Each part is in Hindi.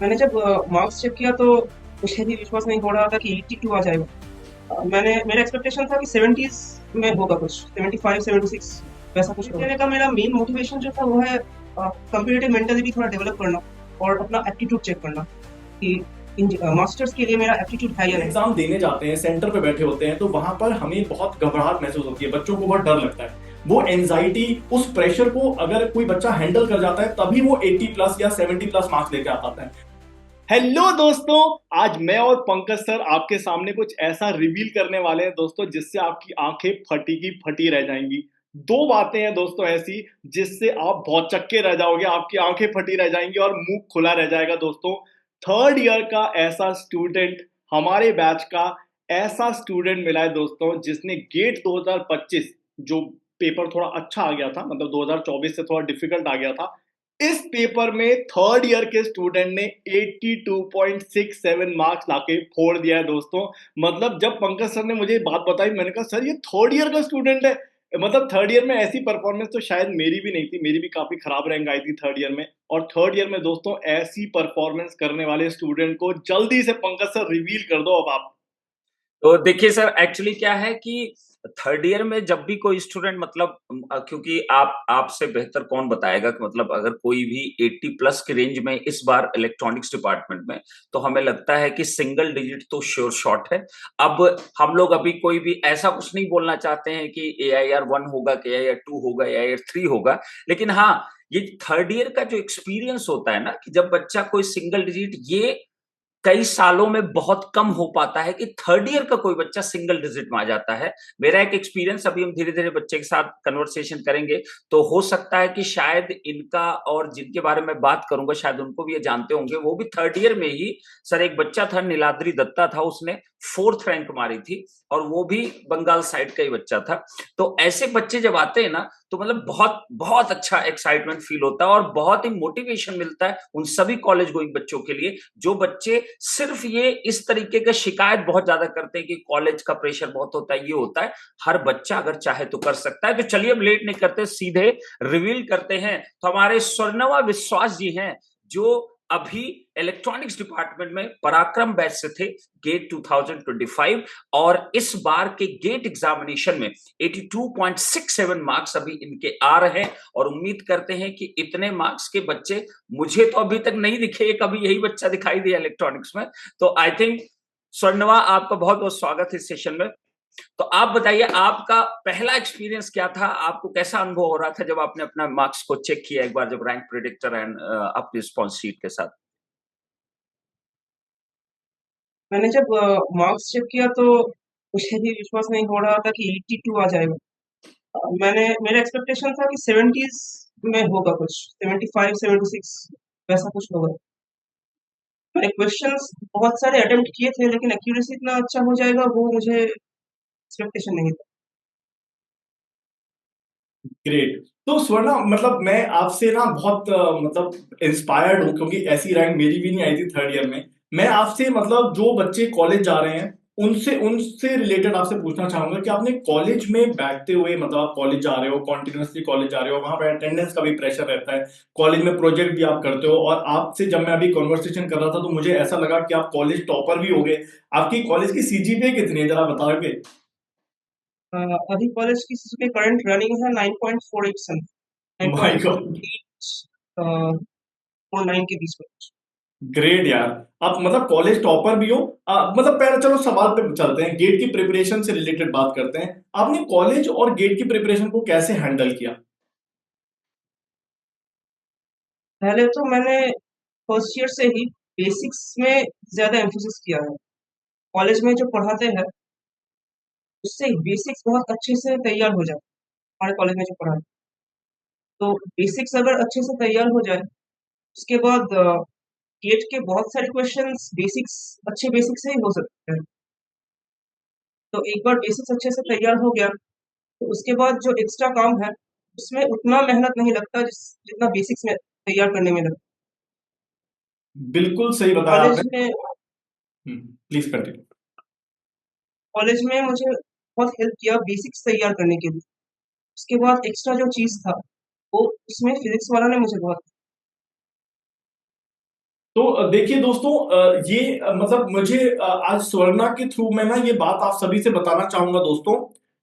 मैंने जब मार्क्स चेक किया तो मुझे भी विश्वास नहीं हो रहा था कि 82 आ जाएगा। मेरा एक्सपेक्टेशन था कि 70s में होगा कुछ 75 76 वैसा कुछ होगा। लेने का मेरा मेन मोटिवेशन जो था वो है कॉम्पिटिटिव मेंटालिटी थोड़ा डेवलप करना और अपना एप्टीट्यूड चेक करना कि मास्टर्स के लिए मेरा एप्टीट्यूड है या नहीं। एग्जाम देने जाते हैं, सेंटर पे बैठे होते हैं, तो वहां पर हमें बहुत घबराहट महसूस होती है, बच्चों को बहुत डर लगता है। वो एंजाइटी, उस प्रेशर को अगर कोई बच्चा हैंडल कर जाता है तभी वो 80 प्लस या 70 प्लस मार्क्स लेके आ पाता है। हेलो दोस्तों, आज मैं और पंकज सर आपके सामने कुछ ऐसा रिवील करने वाले हैं दोस्तों, जिससे आपकी आंखें फटी की फटी रह जाएंगी। दो बातें हैं दोस्तों ऐसी जिससे आप बहुत चक्के रह जाओगे, आपकी आंखें फटी रह जाएंगी और मुंह खुला रह जाएगा दोस्तों। थर्ड ईयर का ऐसा स्टूडेंट, हमारे बैच का ऐसा स्टूडेंट मिला है दोस्तों, जिसने गेट 2025, जो पेपर थोड़ा अच्छा आ गया था, मतलब 2024 से थोड़ा डिफिकल्ट आ गया था, इस पेपर में थर्ड ईयर के स्टूडेंट ने 82.67 मार्क्स लाके फोड़ दिया है दोस्तों। मतलब जब पंकज सर ने मुझे बात बताई, मैंने कहा सर ये थर्ड ईयर का स्टूडेंट है। मतलब थर्ड ईयर में ऐसी परफॉर्मेंस तो शायद मेरी भी नहीं थी, मेरी भी काफी खराब रैंक आई थी थर्ड ईयर में। और थर्ड ईयर में दोस्तों ऐसी परफॉर्मेंस करने वाले स्टूडेंट को जल्दी से पंकज सर रिवील कर दो अब आप। तो देखिए सर, एक्चुअली क्या है कि थर्ड ईयर में जब भी कोई स्टूडेंट मतलब क्योंकि आप आपसे बेहतर कौन बताएगा कि मतलब अगर कोई भी 80 प्लस की रेंज में इस बार इलेक्ट्रॉनिक्स डिपार्टमेंट में, तो हमें लगता है कि सिंगल डिजिट तो श्योर शॉट है। अब हम लोग अभी कोई भी ऐसा कुछ नहीं बोलना चाहते हैं कि AIR 1 होगा कि AIR 2 होगा, AIR 3 होगा, लेकिन हाँ, ये थर्ड ईयर का जो एक्सपीरियंस होता है ना, कि जब बच्चा कोई सिंगल डिजिट, ये कई सालों में बहुत कम हो पाता है कि थर्ड ईयर का कोई बच्चा सिंगल डिजिट में आ जाता है। मेरा एक एक्सपीरियंस, अभी हम धीरे-धीरे बच्चे के साथ कन्वर्सेशन करेंगे, तो हो सकता है कि शायद इनका और जिनके बारे में बात करूँगा शायद उनको भी ये जानते होंगे, वो भी थर्ड ईयर में ही। सर एक बच्चा था, नीलाद्री दत्ता था, उसने 4th रैंक मारी थी और वो भी बंगाल साइड का ही बच्चा था। तो ऐसे बच्चे जब आते हैं ना, तो मतलब बहुत बहुत अच्छा एक्साइटमेंट फील होता है और बहुत ही मोटिवेशन मिलता है उन सभी कॉलेज गोइंग बच्चों के लिए, जो बच्चे सिर्फ ये इस तरीके का शिकायत बहुत ज्यादा करते हैं कि कॉलेज का प्रेशर बहुत होता है, ये होता है। हर बच्चा अगर चाहे तो कर सकता है। तो चलिए अब लेट नहीं करते, सीधे रिवील करते हैं। तो हमारे स्वर्णवा विश्वास जी हैं, जो अभी इलेक्ट्रॉनिक्स डिपार्टमेंट में पराक्रम बैच से थे, गेट 2025, और इस बार के गेट एग्जामिनेशन में 82.67 मार्क्स अभी इनके आ रहे हैं। और उम्मीद करते हैं कि इतने मार्क्स के बच्चे, मुझे तो अभी तक नहीं दिखे, एक अभी यही बच्चा दिखाई दिया इलेक्ट्रॉनिक्स में। तो आई थिंक स्वर्णवा, आपका बहुत बहुत स्वागत है इस सेशन में। तो आप बताइए, आपका पहला एक्सपीरियंस क्या था? आपको कैसा अनुभव हो रहा था जब आपने अपना मार्क्स को चेक किया एक बार, जब रैंक प्रेडिक्टर एंड अपनी रिस्पॉन्स शीट के साथ? मैंने जब मार्क्स चेक किया तो मुझे भी विश्वास नहीं हो रहा था कि 82 आ जाएगा। मेरा एक्सपेक्टेशन था कि 70s में होगा कुछ 75 76 वैसा कुछ होगा। मैंने क्वेश्चंस बहुत सारे अटेम्प्ट किए थे लेकिन एक्यूरेसी इतना अच्छा हो जाएगा वो मुझे एक्सपेक्टेशन नहीं था। ग्रेट। तो स्वर्णा, मतलब मैं आपसे ना बहुत मतलब इंस्पायर्ड हूँ, क्योंकि ऐसी रैंक मेरी भी नहीं आई थी थर्ड ईयर में। मैं आपसे, मतलब जो बच्चे कॉलेज जा रहे हैं, उनसे उनसे रिलेटेड आपसे पूछना चाहूंगा कि आपने कॉलेज में बैठते हुए, मतलब आप कॉलेज जा रहे हो, कॉन्टिन्यूसली कॉलेज जा रहे हो, वहां पे अटेंडेंस का भी प्रेशर रहता है, कॉलेज में प्रोजेक्ट भी आप करते हो, और आपसे जब मैं अभी कॉन्वर्सेशन कर रहा था तो मुझे ऐसा लगा कि आप कॉलेज टॉपर भी हो गए। आपकी कॉलेज की CGPA कितनी है, जरा बताओगे? अ, अभी कॉलेज की इसमें करंट रनिंग है 9.48 समथिंग माय गॉड। 9.48 और 9 के बीच में। ग्रेट यार। आप मतलब कॉलेज टॉपर भी हो। मतलब पहले चलो सवाल पे चलते हैं, गेट की प्रिपरेशन से रिलेटेड बात करते हैं। आपने कॉलेज और गेट की प्रिपरेशन को कैसे हैंडल किया? पहले तो मैंने फर्स्ट ईयर से ही बेसिक्स में ज़्यादा एम्फोसिस किया है। कॉलेज में जो पढ़ाते हैं उससे बेसिक्स बहुत अच्छे से तैयार हो जाए। हमारे कॉलेज में जो पढ़ाते हैं तो बेसिक्स अगर अच्छे से तैयार हो जाए उसके बाद गेट के बहुत सारे क्वेश्चंस बेसिक्स अच्छे बेसिक्स से ही हो सकते हैं। तो एक बार बेसिक्स अच्छे से तैयार हो गया तो उसके बाद जो एक्स्ट्रा काम है उसमें उतना मेहनत नहीं लगता जितना बेसिक्स में तैयार करने में लगता। बिल्कुल सही बताया कॉलेज आपने। में प्लीज कंटिन्यू। कॉलेज में मुझे बहुत हेल्प किया बेसिक्स तैयार करने के लिए। उसके बाद एक्स्ट्रा जो चीज़ था वो उसमें फिजिक्स वाला ने मुझे बहुत तो देखिए दोस्तों, ये मतलब मुझे आज स्वर्णा के थ्रू मैं ना ये बात आप सभी से बताना चाहूंगा दोस्तों।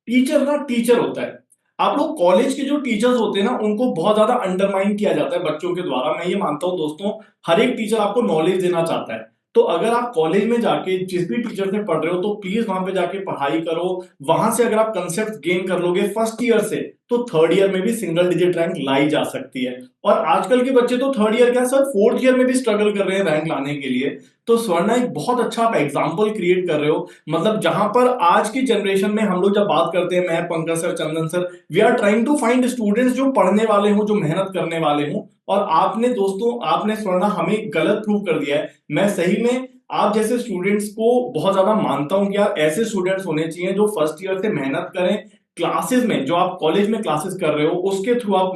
टीचर ना टीचर होता है। आप लोग कॉलेज के जो टीचर्स होते हैं ना उनको बहुत ज्यादा अंडरमाइन किया जाता है बच्चों के द्वारा। मैं ये मानता हूं दोस्तों, हर एक टीचर आपको नॉलेज देना चाहता है। तो अगर आप कॉलेज में जाके जिस भी टीचर से पढ़ रहे हो तो प्लीज वहां पे जाके पढ़ाई करो। वहां से अगर आप कंसेप्ट गेन कर लोगे फर्स्ट ईयर से, तो थर्ड ईयर में भी सिंगल डिजिट रैंक लाई जा सकती है। और आजकल के बच्चे तो थर्ड ईयर क्या सर, फोर्थ ईयर में भी स्ट्रगल कर रहे हैं रैंक लाने के लिए। तो स्वर्णा एक बहुत अच्छा आप एग्जाम्पल क्रिएट कर रहे हो। मतलब जहां पर आज की जनरेशन में हम लोग जब बात करते हैं, मैं, Pankaj sir, Chandan sir, we are trying to find students जो पढ़ने वाले हों, जो मेहनत करने वाले हों। और आपने दोस्तों, आपने स्वर्णा हमें गलत प्रूव कर दिया है। मैं सही में आप जैसे स्टूडेंट्स को बहुत ज्यादा मानता हूं कि यार ऐसे स्टूडेंट्स होने चाहिए जो फर्स्ट ईयर से मेहनत करें। क्लासेस में जो आप कॉलेज में क्लासेस कर रहे हो उसके थ्रू आप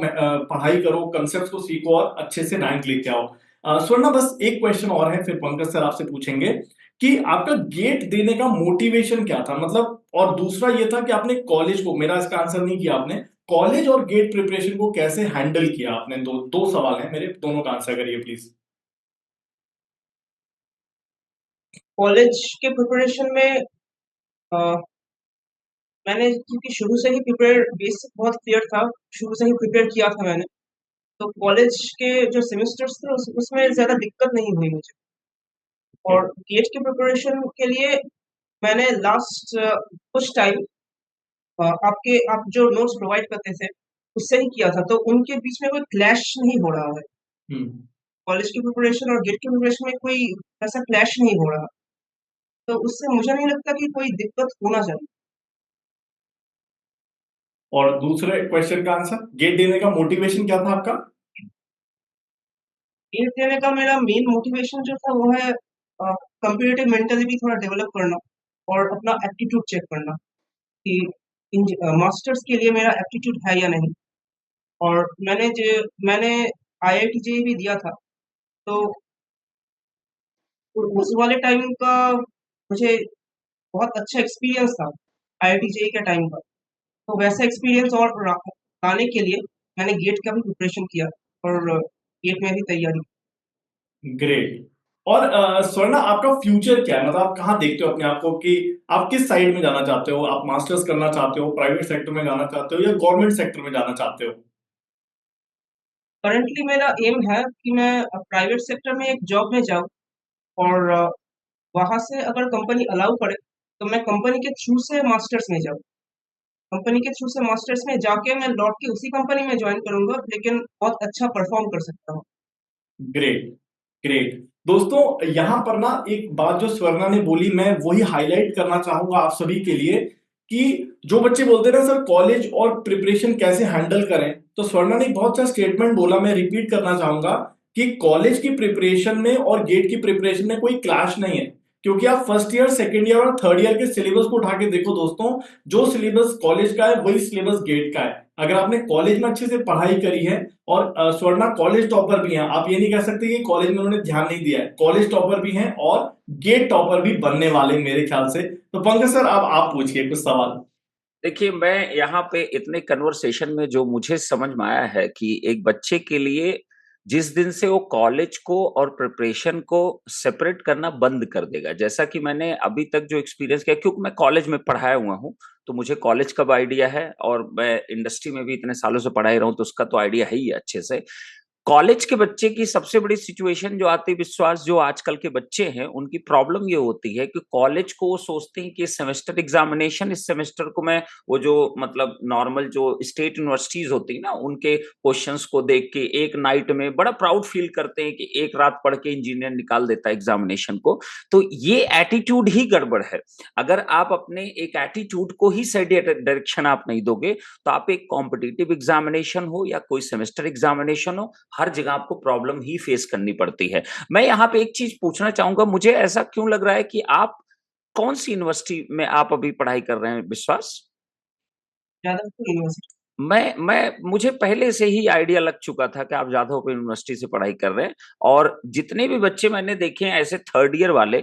पढ़ाई करो, कंसेप्ट को सीखो और अच्छे से रैंक लेके आओ। स्वर्णा, बस एक क्वेश्चन और है, फिर पंकज सर आपसे पूछेंगे कि आपका गेट देने का मोटिवेशन क्या था, मतलब। और दूसरा ये था कि आपने कॉलेज को, मेरा इसका आंसर नहीं किया आपने, कॉलेज और गेट प्रिपरेशन को कैसे हैंडल किया आपने। दो दो सवाल है मेरे, दोनों का आंसर करिए प्लीज। कॉलेज के प्रिपरेशन में अ, मैंने क्योंकि शुरू से ही प्रिपेयर, बेसिक बहुत क्लियर था, शुरू से ही प्रिपेयर किया था मैंने। तो कॉलेज के जो सेमेस्टर्स थे उसमें ज़्यादा दिक्कत नहीं हुई मुझे। और गेट के प्रिपरेशन के लिए मैंने लास्ट कुछ टाइम आप जो नोट्स प्रोवाइड करते थे उससे ही किया था, तो उनके बीच में कोई क्लैश नहीं हो रहा है। हम्म। कॉलेज की प्रिपरेशन और गेट की प्रिपरेशन में कोई ऐसा क्लैश नहीं हो रहा, तो उससे मुझे नहीं लगता कि कोई दिक्कत होना चाहिए। और दूसरे क्वेश्चन का आंसर, गेट देने का मोटिवेशन क्या था आपका। गेट देने का मेरा मेन मोटिवेशन जो था वो है कंपेरेटिव मेंटलिटी थोड़ा डेवलप करना और अपना एप्टीट्यूड चेक करना कि मास्टर्स के लिए मेरा एप्टीट्यूड है या नहीं। और मैंने आईआईटी जेईई भी दिया था, तो उस वाले टाइम का मुझे बहुत अच्छा एक्सपीरियंस था आईआईटी जेईई के टाइम का। तो वैसा एक्सपीरियंस और लाने के लिए मैंने गेट का भी प्रिपरेशन किया और गेट में भी तैयारी। ग्रेट। और स्वर्णा, आपका फ्यूचर क्या है, मतलब आप कहाँ देखते हो अपने आप को कि आप किस साइड में जाना चाहते हो। आप मास्टर्स करना चाहते हो, प्राइवेट सेक्टर में जाना चाहते हो, या गवर्नमेंट सेक्टर में जाना चाहते हो। करंटली मेरा एम है कि मैं प्राइवेट सेक्टर में एक जॉब में जाऊं और वहां से अगर कंपनी अलाउ करे तो मैं कंपनी के थ्रू से मास्टर्स में जाऊं। कंपनी के थ्रू से मास्टर्स में जाके मैं लौट के उसी कंपनी में ज्वाइन करूंगा, लेकिन बहुत अच्छा परफॉर्म कर सकता हूँ। Great, great. दोस्तों, यहां पर ना एक बात जो स्वर्णा ने बोली, मैं वही हाईलाइट करना चाहूंगा आप सभी के लिए कि जो बच्चे बोलते हैं ना सर कॉलेज और प्रिपरेशन कैसे हैंडल करें, तो स्वर्णा ने एक बहुत सा स्टेटमेंट बोला, मैं रिपीट करना चाहूंगा कि कॉलेज की प्रिपरेशन में और गेट की प्रिपरेशन में कोई क्लैश नहीं है। क्योंकि आप फर्स्ट ईयर, सेकेंड ईयर और थर्ड ईयर के सिलेबस को उठा के देखो दोस्तों, जो सिलेबस कॉलेज का है वही सिलेबस गेट का है। अगर आपने कॉलेज में अच्छे से पढ़ाई करी है, और स्वर्णा कॉलेज टॉपर भी हैं, आप ये नहीं कह सकते कि कॉलेज में उन्होंने ध्यान नहीं दिया है, कॉलेज टॉपर भी हैं और गेट टॉपर भी बनने वाले मेरे ख्याल से। तो पंकज सर, अब आप पूछिए कुछ सवाल। देखिए, मैं यहाँ पे इतने कन्वर्सेशन में जो मुझे समझ में आया है कि एक बच्चे के लिए जिस दिन से वो कॉलेज को और प्रिपरेशन को सेपरेट करना बंद कर देगा, जैसा कि मैंने अभी तक जो एक्सपीरियंस किया, क्योंकि मैं कॉलेज में पढ़ाया हुआ हूँ, तो मुझे कॉलेज का आइडिया है और मैं इंडस्ट्री में भी इतने सालों से पढ़ा ही रहा हूँ, तो उसका तो आइडिया है ही अच्छे से। कॉलेज के बच्चे की सबसे बड़ी सिचुएशन जो आती है, विश्वास, जो आजकल के बच्चे हैं उनकी प्रॉब्लम ये होती है कि कॉलेज को वो सोचते हैं कि सेमेस्टर एग्जामिनेशन, इस सेमेस्टर को मैं वो जो मतलब नॉर्मल जो स्टेट यूनिवर्सिटीज होती है ना उनके क्वेश्चंस को देख के एक नाइट में बड़ा प्राउड फील करते हैं कि एक रात पढ़ के इंजीनियर निकाल देता है एग्जामिनेशन को। तो ये एटीट्यूड ही गड़बड़ है। अगर आप अपने एक एटीट्यूड को ही सही डायरेक्शन आप नहीं दोगे, तो आप एक कॉम्पिटिटिव एग्जामिनेशन हो या कोई सेमेस्टर एग्जामिनेशन हो, हर जगह आपको प्रॉब्लम ही फेस करनी पड़ती है। मैं यहाँ पे एक चीज पूछना चाहूंगा, मुझे ऐसा क्यों लग रहा है कि आप कौन सी यूनिवर्सिटी में आप अभी पढ़ाई कर रहे हैं, विश्वास? जादवपुर यूनिवर्सिटी। मुझे पहले से ही आइडिया लग चुका था कि आप जादवपुर यूनिवर्सिटी से पढ़ाई कर रहे हैं। और जितने भी बच्चे मैंने देखे हैं ऐसे थर्ड ईयर वाले,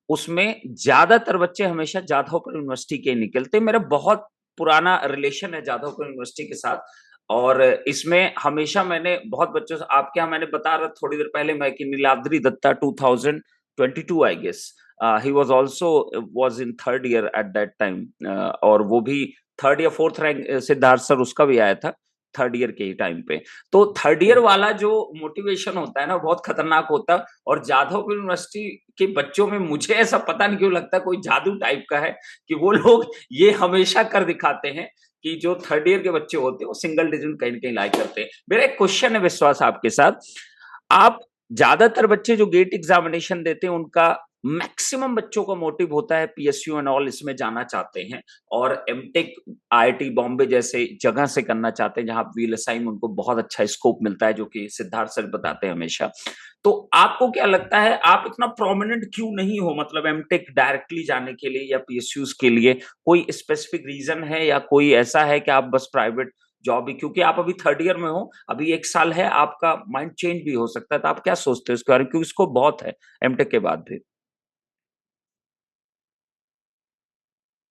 उसमें ज्यादातर बच्चे हमेशा जादवपुर यूनिवर्सिटी के निकलते। मेरा बहुत पुराना रिलेशन है जादवपुर यूनिवर्सिटी के साथ। और इसमें हमेशा मैंने बहुत बच्चों से, आपके यहाँ मैंने बता रहा थोड़ी देर पहले मैं कि Niladri Datta 2022 I guess, he was also was in third year at that time, और वो भी थर्ड या फोर्थ रैंक, सिद्धार्थ सर उसका भी आया था थर्ड ईयर के ही टाइम पे। तो थर्ड ईयर वाला जो मोटिवेशन होता है ना बहुत खतरनाक होता है, और जाधव यूनिवर्सिटी के बच्चों में मुझे ऐसा पता नहीं क्यों लगता कोई जादू टाइप का है कि वो लोग ये हमेशा कर दिखाते हैं कि जो थर्ड ईयर के बच्चे होते हैं वो सिंगल डिजिट कहीं ना कहीं लाइक करते हैं। मेरा एक क्वेश्चन है विश्वास आपके साथ, आप ज्यादातर बच्चे जो गेट एग्जामिनेशन देते हैं उनका मैक्सिमम बच्चों का मोटिव होता है पीएसयू एंड ऑल इसमें जाना चाहते हैं, और एमटेक आईआईटी बॉम्बे जैसे जगह से करना चाहते हैं जहां वीएलएसआई में उनको बहुत अच्छा स्कोप मिलता है, जो कि सिद्धार्थ सर बताते हैं हमेशा। तो आपको क्या लगता है आप इतना प्रोमिनेंट क्यों नहीं हो, मतलब एमटेक डायरेक्टली जाने के लिए या पीएसयूज के लिए कोई स्पेसिफिक रीजन है, या कोई ऐसा है कि आप बस प्राइवेट जॉब ही, क्योंकि आप अभी थर्ड ईयर में हो, अभी एक साल है, आपका माइंड चेंज भी हो सकता है, तो आप क्या सोचते हो इसके बारे में, क्योंकि इसको बहुत है एमटेक के बाद भी।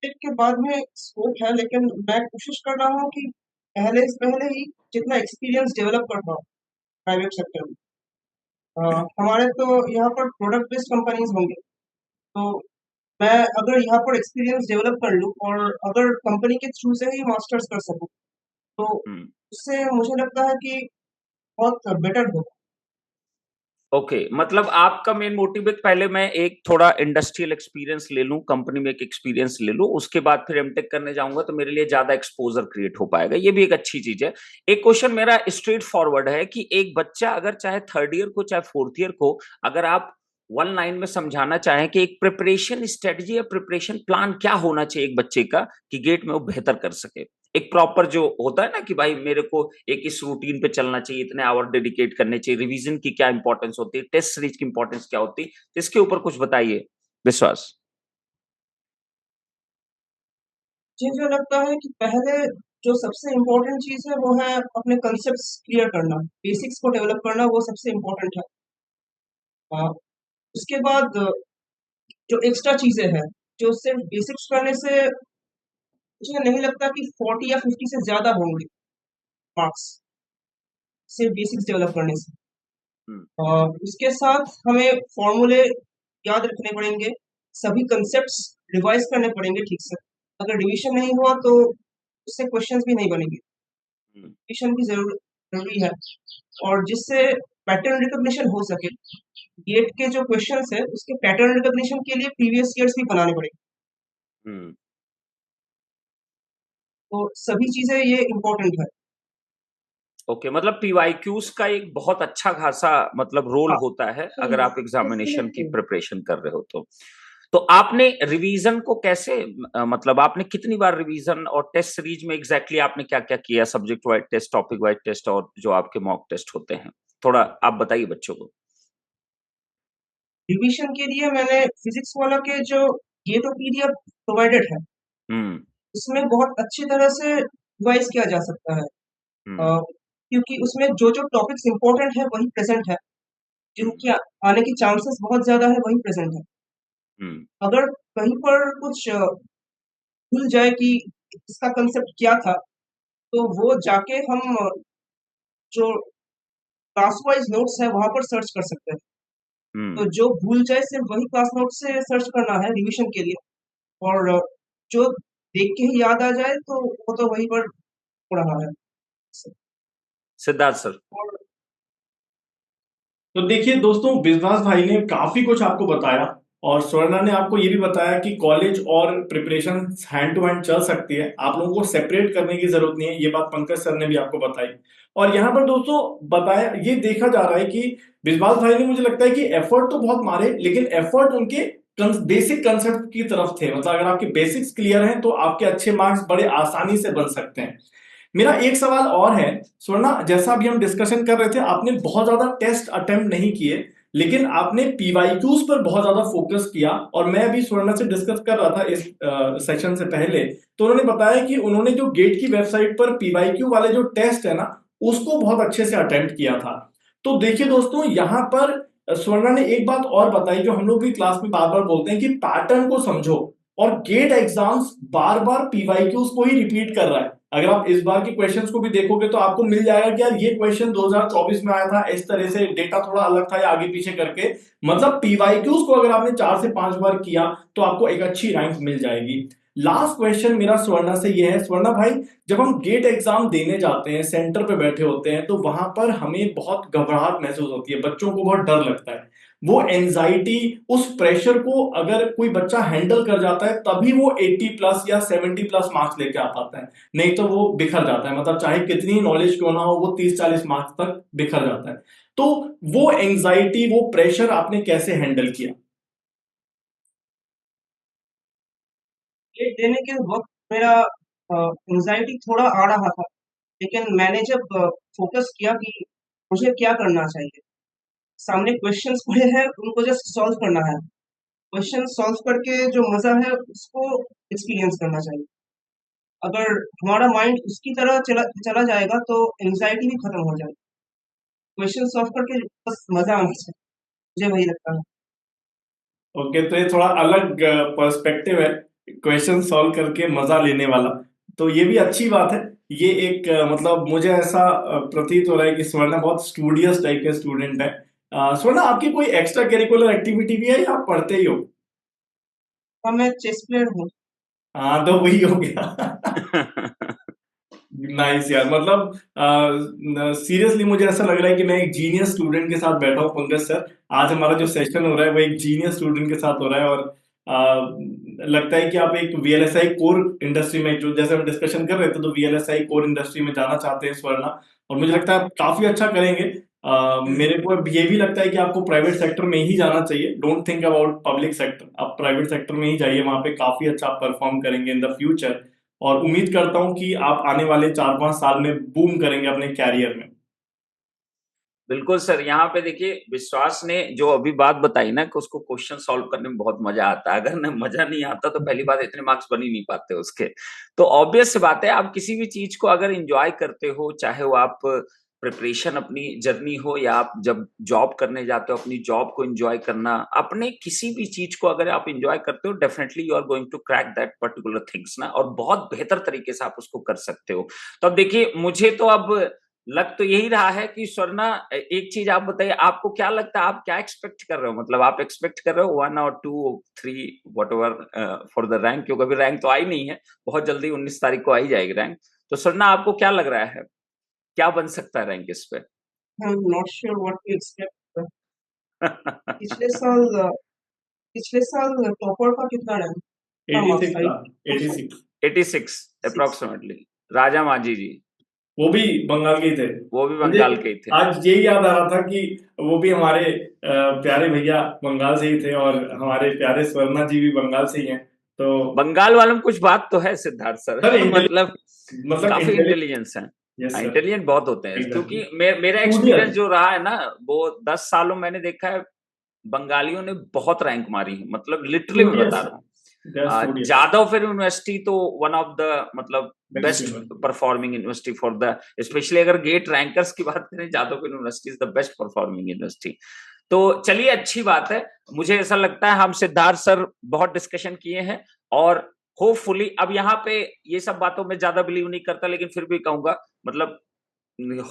टेक के बाद में स्कोप है, लेकिन मैं कोशिश कर रहा हूँ कि पहले से पहले ही जितना एक्सपीरियंस डेवलप कर पाऊँ प्राइवेट सेक्टर में। हमारे तो यहाँ पर प्रोडक्ट बेस्ड कंपनीज होंगे, तो मैं अगर यहाँ पर एक्सपीरियंस डेवलप कर लूँ और अगर कंपनी के थ्रू से ही मास्टर्स कर सकूँ, तो हम्म। उससे मुझे लगता है कि बहुत बेटर होगा। ओके, मतलब आपका मेन मोटिव है पहले मैं एक थोड़ा इंडस्ट्रियल एक्सपीरियंस ले लूं, कंपनी में एक एक्सपीरियंस ले लूं, उसके बाद फिर एमटेक करने जाऊंगा तो मेरे लिए ज्यादा एक्सपोजर क्रिएट हो पाएगा, ये भी एक अच्छी चीज है। एक क्वेश्चन मेरा स्ट्रेट फॉरवर्ड है कि एक बच्चा अगर चाहे थर्ड ईयर को चाहे फोर्थ ईयर को, अगर आप वन लाइन में समझाना चाहें कि एक प्रिपरेशन स्ट्रेटजी या प्रिपरेशन प्लान क्या होना चाहिए एक बच्चे का कि गेट में वो बेहतर कर सके, एक प्रॉपर जो होता है ना कि भाई मेरे को एक इस रूटीन पे चलना चाहिए, इतने आवर डेडिकेट करने चाहिए, रिवीजन की क्या इंपॉर्टेंस होती है, टेस्ट सीरीज की इंपॉर्टेंस क्या होती है, इसके ऊपर कुछ बताइए विश्वास। मुझे जो लगता है कि पहले जो सबसे इम्पोर्टेंट चीज़ है वो है अपने कंसेप्ट्स क्लियर करना, बेसिक्स को डेवलप करना, वो सबसे इम्पोर्टेंट है। उसके बाद जो एक्स्ट्रा चीज़ें हैं, जो सिर्फ बेसिक्स करने से मुझे नहीं लगता कि 40 या 50 से ज़्यादा होंगे मार्क्स, सिर्फ बेसिक्स डेवलप करने से। हम्म। उसके साथ हमें फॉर्मूले याद रखने पड़ेंगे, सभी कंसेप्ट्स रिवाइज करने पड़ेंगे ठीक से। अगर रिवीजन नहीं हुआ तो उससे क्वेश्चंस भी नहीं बनेंगे। रिवीजन भी ज़रूरी है, और जिससे पैटर्न रिकॉग्निशन हो सके। गेट के जो क्वेश्चंस है उसके पैटर्न रिकॉग्निशन के लिए प्रीवियस ईयर्स भी बनाने पड़ेंगे। हम्म। तो सभी चीज़ें ये इम्पोर्टेंट है। ओके, मतलब पीवाईक्यूज का एक बहुत अच्छा खासा मतलब रोल हाँ, होता है तो अगर आप एग्जामिनेशन की डेफिनेटली प्रिपरेशन कर रहे हो तो आपने रिवीजन को कैसे, मतलब आपने कितनी बार रिवीजन और टेस्ट सीरीज में एग्जैक्टली आपने क्या क्या किया, subject wise test, topic wise test, और जो आपके मॉक टेस्ट होते हैं, थोड़ा आप बताइए बच्चों को। रिवीजन के लिए मैंने फिजिक्स वाला के जो गेट और पीडीएफ प्रोवाइडेड है, हम्म। उसमें बहुत अच्छी तरह से रिवाइज किया जा सकता है। हम्म। क्योंकि उसमें जो जो टॉपिक्स इम्पोर्टेंट है वही प्रेजेंट है, हम्म। जिनके आने की चांसेस बहुत ज्यादा है वही प्रेजेंट है। हम्म। अगर कहीं पर कुछ भूल जाए कि इसका कंसेप्ट क्या था, तो वो जाके हम जो क्लास वाइज नोट्स है वहां पर सर्च कर सकते हैं। तो हम्म। जो भूल जाए सिर्फ वही क्लास नोट से सर्च करना है रिवीजन के लिए, और जो देख के ही याद आ जाए तो वो तो वहीं पर हो रहा है। सिद्धार्थ सर। और तो देखिए दोस्तों, विश्वास भाई ने काफी कुछ आपको बताया, और स्वर्णा ने आपको ये भी बताया कि कॉलेज और प्रिपरेशन हैंड टू हैंड चल सकती है, आप लोगों को सेपरेट करने की जरूरत नहीं है, ये बात पंकज सर ने भी आपको बताई। और यहाँ पर दोस्तों बताया, ये देखा जा रहा है कि विश्वास भाई ने, मुझे लगता है कि एफर्ट तो बहुत मारे, लेकिन एफर्ट उनके बेसिक कंसेप्ट की तरफ थे, मतलब अगर आपके बेसिक्स क्लियर हैं तो आपके अच्छे मार्क्स बड़े आसानी से बन सकते हैं। मेरा एक सवाल और है स्वर्णा, जैसा अभी हम डिस्कशन कर रहे थे, आपने बहुत ज्यादा टेस्ट अटेम्प्ट नहीं किए, लेकिन आपने पीवाईक्यूज पर बहुत ज्यादा फोकस किया, और मैं अभी स्वर्णा से डिस्कस कर रहा था इस सेशन से पहले, तो उन्होंने बताया कि उन्होंने जो गेट की वेबसाइट पर पीवाईक्यू वाले जो टेस्ट है ना, उसको बहुत अच्छे से अटेम्प्ट किया था। तो देखिए दोस्तों, यहाँ पर स्वर्णा ने एक बात और बताई जो हम लोग भी क्लास में बार बार बोलते हैं कि पैटर्न को समझो, और गेट एग्जाम्स बार बार पीवाईक्यूज को ही रिपीट कर रहा है। अगर आप इस बार के क्वेश्चंस को भी देखोगे तो आपको मिल जाएगा कि यार ये क्वेश्चन 2024 में आया था, इस तरह से डेटा थोड़ा अलग था या आगे पीछे करके। मतलब पीवाईक्यूज को अगर आपने 4 से 5 बार किया तो आपको एक अच्छी रैंक मिल जाएगी। लास्ट क्वेश्चन मेरा स्वर्णा से ये है, स्वर्णा भाई, जब हम गेट एग्जाम देने जाते हैं, सेंटर पे बैठे होते हैं, तो वहां पर हमें बहुत घबराहट महसूस होती है, बच्चों को बहुत डर लगता है। वो एंजाइटी, उस प्रेशर को अगर कोई बच्चा हैंडल कर जाता है तभी वो 80 प्लस या 70 प्लस मार्क्स लेके आ पाता है, नहीं तो वो बिखर जाता है। मतलब चाहे कितनी नॉलेज क्यों ना हो, वो 30-40 मार्क्स तक बिखर जाता है। तो वो एंजाइटी, वो प्रेशर आपने कैसे हैंडल किया? ये देने के वक्त मेरा एंजाइटी थोड़ा आ रहा था, लेकिन मैंने जब फोकस किया कि मुझे क्या करना चाहिए, सामने क्वेश्चंस पड़े हैं, उनको जस्ट सॉल्व करना है। क्वेश्चन सॉल्व करके जो मजा है उसको एक्सपीरियंस करना चाहिए। अगर हमारा माइंड उसकी तरह चला चला जाएगा तो एंजाइटी भी खत्म हो जाएगी। क्वेश्चन सॉल्व करके बस मजा आना चाहिए, मुझे वही लगता है। ओके, तो ये थोड़ा अलग पर्सपेक्टिव है, क्वेश्चन सॉल्व करके मजा लेने वाला। तो ये भी अच्छी बात है। ये एक मतलब मुझे ऐसा प्रतीत हो रहा है कि स्वर्णा बहुत स्टूडियस टाइप के स्टूडेंट है। स्वर्णा, आपकी कोई एक्स्ट्रा करिकुलर एक्टिविटी भी है या आप पढ़ते ही हो? हाँ, मैं चेस प्लेयर हूँ। हाँ, तो वही हो गया। नाइस यार, मतलब सीरियसली मुझे ऐसा लग रहा है कि मैं एक जीनियस स्टूडेंट के साथ बैठा हूँ पंकज सर। आज हमारा जो सेशन हो रहा है वो एक जीनियस स्टूडेंट के साथ हो रहा है, और लगता है कि आप एक वीएलएसआई कोर इंडस्ट्री में, जो जैसे हम डिस्कशन कर रहे थे, तो वीएलएसआई कोर इंडस्ट्री में जाना चाहते हैं स्वर्णा, और मुझे लगता है आप काफी अच्छा करेंगे। मेरे को ये भी लगता है कि आपको प्राइवेट सेक्टर में ही जाना चाहिए। Don't think about public sector, आप प्राइवेट सेक्टर में ही जाइए, वहां पे काफी अच्छा आप परफॉर्म करेंगे इन द फ्यूचर। और उम्मीद करता हूं कि आप आने वाले 4-5 साल में बूम करेंगे अपने कैरियर में। बिल्कुल सर, यहाँ पे देखिए, विश्वास ने जो अभी बात बताई ना कि उसको क्वेश्चन सॉल्व करने में बहुत मजा आता है, अगर न मजा नहीं आता तो पहली बात इतने मार्क्स बन ही नहीं पाते उसके। तो ऑब्वियस सी बात है, आप किसी भी चीज को अगर एंजॉय करते हो, चाहे वो आप प्रिपरेशन अपनी जर्नी हो या आप जब जॉब करने जाते हो अपनी जॉब को एंजॉय करना, अपने किसी भी चीज को अगर आप एंजॉय करते हो, definitely you are going to crack that particular things ना, और बहुत बेहतर तरीके से आप उसको कर सकते हो। तो अब देखिए, मुझे तो अब लग तो यही रहा है कि स्वर्णा, एक चीज आप बताइए, आपको क्या लगता है, आप क्या एक्सपेक्ट कर रहे हो? मतलब आप एक्सपेक्ट कर रहे हो 1 और 2 और 3 व्हाटएवर फॉर द रैंक, क्योंकि अभी रैंक तो आई नहीं है, बहुत जल्दी 19 तारीख को आई जाएगी रैंक। तो स्वर्णा, आपको क्या लग रहा है, क्या बन सकता है रैंक इस पे? I am not sure what to expect. पिछले साल पिछले साल टॉपर का कितना रैंक था? मार्क्स 86 था, 86। 86 अप्रोक्सीमेटली। राजा मांझी जी, वो भी बंगाल के ही थे। वो भी मुझे बंगाल के ही थे। आज यही याद आ रहा था कि वो भी हमारे प्यारे भैया बंगाल से ही थे, और हमारे प्यारे स्वर्णा जी भी बंगाल से ही हैं। तो बंगाल वालों में कुछ बात तो है सिद्धार्थ सर, सर मतलब काफी इंटेलिजेंस है, यस सर, इंटेलिजेंट बहुत होते हैं। एग्जैक्टली। क्योंकि मेरा एक्सपीरियंस जो रहा है ना, वो 10 सालों मैंने देखा है, बंगालियों ने बहुत रैंक मारी है, मतलब लिटरली मैं बता रहा हूँ। जादव यूनिवर्सिटी तो वन ऑफ द मतलब best performing university for the, specially अगर गेट रैंकर्स की बात करें, Jadav university is the best performing university. तो चलिए, अच्छी बात है। मुझे ऐसा लगता है हम सिद्धार्थ सर बहुत डिस्कशन किए हैं, और होपफुली अब यहाँ पे ये सब बातों में ज्यादा बिलीव नहीं करता, लेकिन फिर भी कहूंगा, मतलब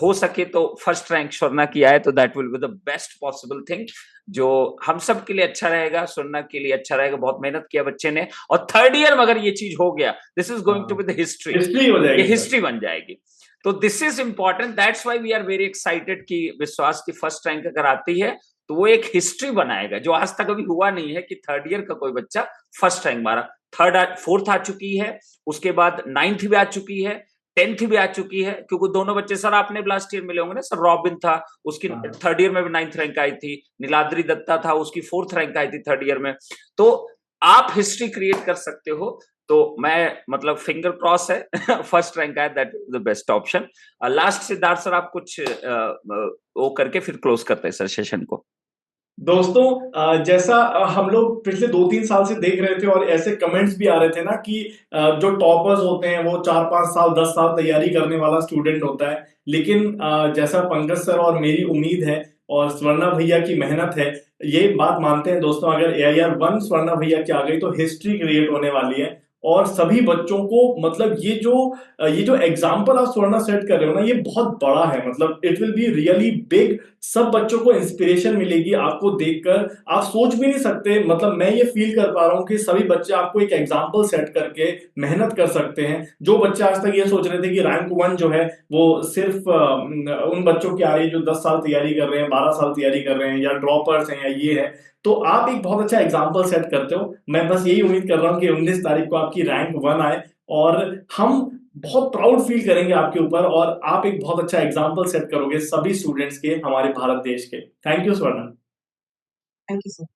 हो सके तो फर्स्ट रैंक स्वर्णा की आए तो that will be the best possible thing, जो हम सब के लिए अच्छा रहेगा, स्वर्णा के लिए अच्छा रहेगा। बहुत मेहनत किया बच्चे ने, और थर्ड ईयर में अगर ये चीज हो गया, this is going to be the history, ये हिस्ट्री बन जाएगी। तो this is important, that's why we are very excited कि विश्वास की फर्स्ट रैंक अगर आती है तो वो एक हिस्ट्री बनाएगा, जो आज तक अभी हुआ नहीं है कि थर्ड ईयर का कोई बच्चा फर्स्ट रैंक मारा। फोर्थ आ चुकी है, उसके बाद 9th भी आ चुकी है, 10th भी आ चुकी है, क्योंकि दोनों बच्चे, सर आपने लास्ट ईयर मिले होंगे ना सर, रॉबिन था, उसकी थर्ड ईयर में भी 9th रैंक आई थी, नीलाद्री दत्ता था, उसकी 4th रैंक आई थी थर्ड ईयर में। तो आप हिस्ट्री क्रिएट कर सकते हो। तो मैं मतलब फिंगर क्रॉस है फर्स्ट रैंक आए, that is the best option. Last Siddharth sir, आप कुछ वो करके फिर क्लोज करते हैं सर सेशन को। दोस्तों, जैसा हम लोग पिछले 2-3 साल से देख रहे थे, और ऐसे कमेंट्स भी आ रहे थे ना कि जो टॉपर्स होते हैं वो 4-5 साल 10 साल तैयारी करने वाला स्टूडेंट होता है, लेकिन जैसा पंकज सर और मेरी उम्मीद है और स्वर्णा भैया की मेहनत है, ये बात मानते हैं दोस्तों, अगर AIR 1 स्वर्णा भैया की आ गई तो हिस्ट्री क्रिएट होने वाली है। और सभी बच्चों को मतलब ये जो एग्जाम्पल आप स्वर्णा सेट कर रहे हो ना, ये बहुत बड़ा है, मतलब it will be really big. सब बच्चों को इंस्पिरेशन मिलेगी आपको देखकर, आप सोच भी नहीं सकते, मतलब मैं ये फील कर पा रहा हूँ कि सभी बच्चे आपको एक एग्जाम्पल सेट करके मेहनत कर सकते हैं। जो बच्चे आज तक ये सोच रहे थे कि रैंक 1 जो है वो सिर्फ उन बच्चों की आ रही है जो 10 साल तैयारी कर रहे हैं, 12 साल तैयारी कर रहे हैं, या ड्रॉपर्स हैं, या ये है, तो आप एक बहुत अच्छा एग्जाम्पल सेट करते हो। मैं बस यही उम्मीद कर रहा हूँ कि 19 तारीख को आपकी रैंक 1 आए, और हम बहुत प्राउड फील करेंगे आपके ऊपर, और आप एक बहुत अच्छा एग्जाम्पल सेट करोगे सभी स्टूडेंट्स के, हमारे भारत देश के। Thank you Swarna. Thank you sir.